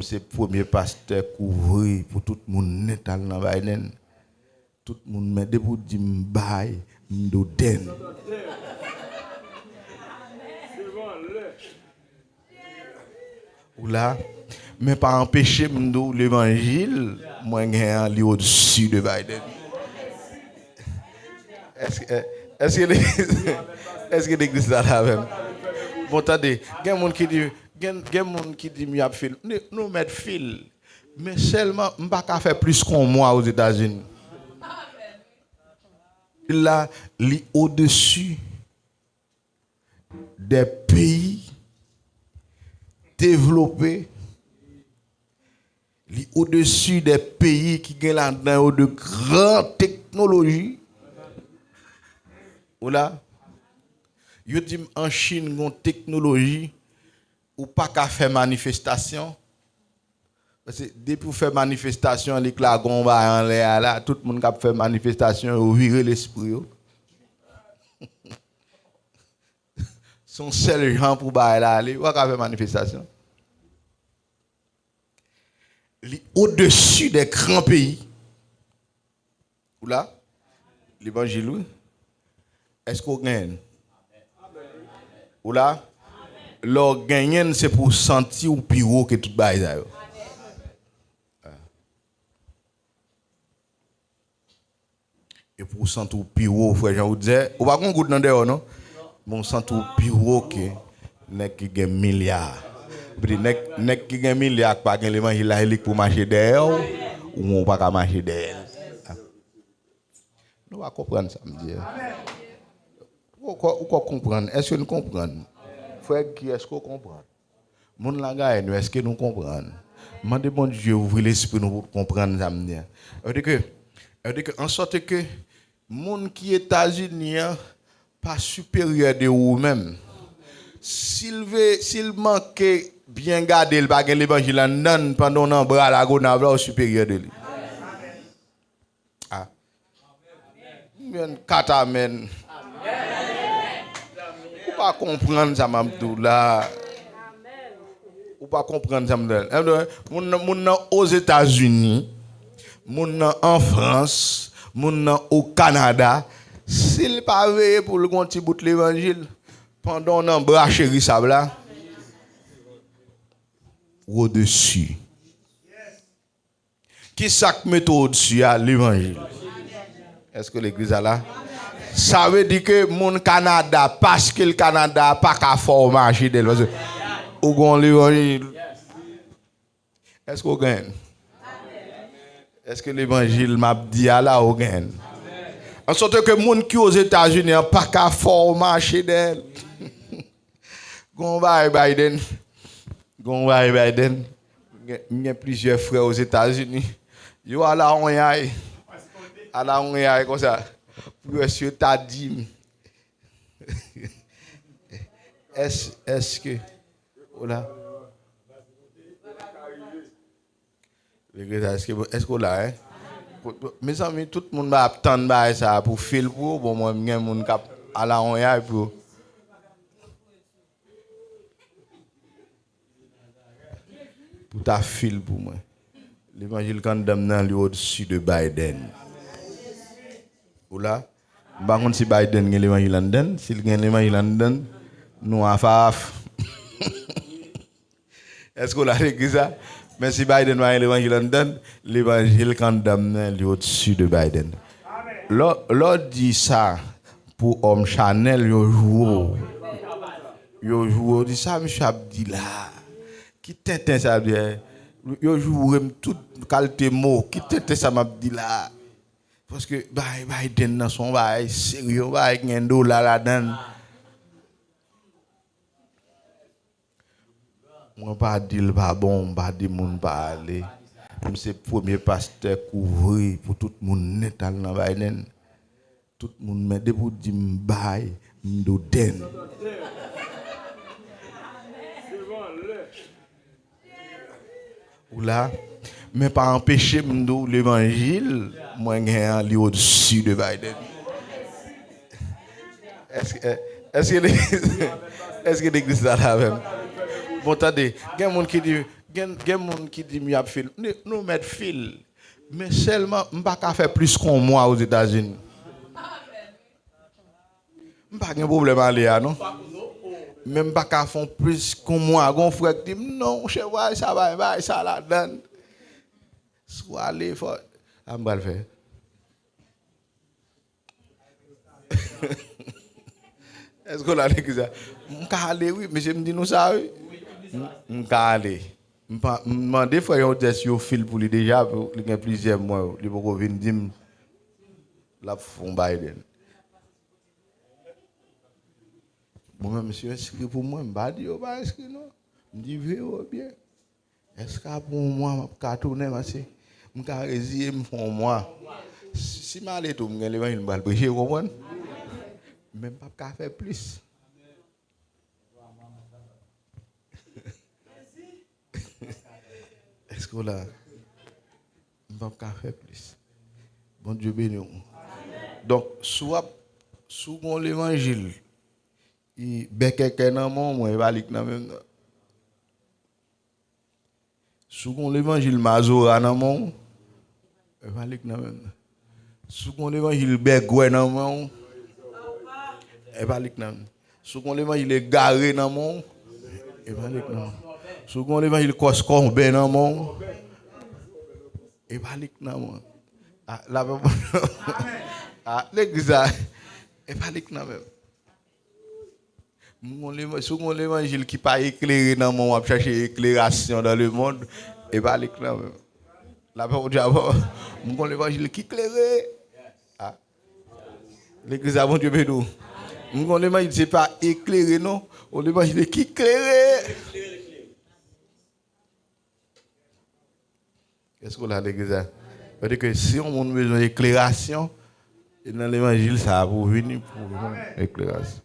c'est le premier pasteur couvrir pour tout le monde net dans Biden. Tout le monde met des pour dire m'baye m'doden. Ou là, mais pas empêcher m'dou l'évangile, moi gagne li au-dessus de Biden. Est-ce que l'église là même? Bon, attendez, il y a des gens qui disent qu'il fil. Nous mettons fil. Mais seulement, je ne peux pas faire plus qu'un mois aux États-Unis. Là, il est au-dessus des pays développés. Il est au-dessus des pays qui ont là-dedans de grandes technologies. Ou là, yo dit en Chine une technologie ou pas qu'à faire manifestation parce que depuis pour faire manifestation les clagons va en l'air là tout le monde qui fait manifestation ou virer l'esprit son seul gens pour ba là aller ou qu'à faire manifestation au-dessus des grands pays ou là l'évangile est-ce qu'on gagne ou là, leur gagnant c'est pour sentir ou pire que tout bail ça. Et pour sentir ou pire, frère Jean vous disait, ou pas qu'on goûte dans dehors non? Bon sentir ou pire que nek qui gagne milliards. Nek qui gagne milliards pas gagne l'évangile pour marcher derrière ou on pas marcher derrière. Nous va comprendre ça me dit. Ou comprendre? Est-ce que nous comprenons? Frère, qui est-ce qu'on comprend? Mon langage, est-ce que nous comprenons? Demandez bon Dieu ouvrir l'esprit nous pour comprendre ça. C'est-à-dire que en sorte que monde qui est États-Unis pas supérieur de vous-même. S'il manque bien garder le bagage l'évangile en donne pendant un bras la gonavla supérieur de lui. Ah. Amen. Quatre amen. Ou pas comprendre ça m'abdou là. Ou pas comprendre ça m'abdou. Moun aux États-Unis, moun en France, moun au Canada, s'il pas veillé pour le petit bout de l'évangile pendant un bras chéri ça là. Au-dessus. Qui ça met au-dessus à l'évangile? Est-ce que l'église est là? Ça veut dire que mon Canada, parce que le Canada n'a pas qu'à faire marcher d'elle. Parce que, au grand l'évangile. Est-ce qu'on gagne? Est-ce que l'évangile m'a dit là au gagne? En sorte que mon qui aux États-Unis n'a pas qu'à faire marcher d'elle. Biden. Il y a plusieurs frères aux États-Unis. Yo à la on y à la on y comme ça. Monsieur t'a dit. Est-ce que voilà. Est-ce que là hein? Mes amis, tout le monde va attendre ça pour fil pour bon moi bien mon cap à la on y pour ta fil pour moi. L'évangile condamne lui au-dessus de Biden. Ou là, par contre si Biden gagne l'évangile en dedans, s'il gagne l'évangile en dedans, nous en faf. Est-ce qu'on a réglé ça? Mais si Biden gagne l'évangile en dedans, l'évangile condamne lui au-dessus de Biden. L'autre dit ça pour homme Chanel, yo joue, dit ça monsieur Abdillah. Qui t'entend ça bien? Yo joue toute qualité mot. Qui t'entend ça m'Abdillah? Parce que Biden dans son bail sérieux, bail un dollar là-dedans. Moi pas dire pas bon, pas dire monde pas aller. C'est le premier pasteur couvrir pour tout le monde net dans Biden. Tout le monde met des pour dire m'baye, m'doden. Ou là, mais pas empêcher m'dou l'évangile, moi gagne au-dessus de Biden. Est-ce que l'église là même? Bon attendez, il y a gen moun qui dit m'y a fil. Nous mettre fil. Mais seulement m'pas ka faire plus qu'on moi aux États-Unis. M'pas gen problème aller non. Même pas qu'à font plus qu'on moi, gon frère dit non, cheval ça va ça la donne. Soit aller fort. On va le faire. Est-ce que là dit ça? M'ka aller oui, monsieur me dit nous ça oui. M'ka aller. M'pa demander frère on dit yo fil pour lui déjà pour il y a plusieurs mois, il faut venir dire la font Biden. Moi, monsieur, est-ce que pour moi, je ne vais pas dire, est-ce que non? Je dis, bien. Est-ce que pour moi, je vais tourner, je vais résister pour moi. Si je vais tout, je vais prêcher, vous comprenez? Mais je ne vais pas faire plus. Est-ce que là, je ne vais pas faire plus? Bon Dieu béni. Donc, soit sous l'évangile, il quelqu'un dans mon moi il va aller dans même sous l'évangile Mazora dans mon il va aller dans même sous l'évangile Begoué dans mon il va aller dans sous l'évangile Garé dans mon il va aller dans sous l'évangile Coscombe dans mon il va aller dans mon ah là ah l'église il va aller dans même si on l'évangile qui pas éclairé dans le monde, on va chercher éclairation dans le monde, et pas l'éclairé. La parole de Dieu, on l'évangile qui éclairé. L'église avant Dieu bédou. On l'évangile c'est pas éclairé non, on l'évangile qui éclairé. Qu'est-ce qu'on a l'église? Parce que si on a besoin d'éclairation, dans l'évangile ça va pour venir pour l'éclairation.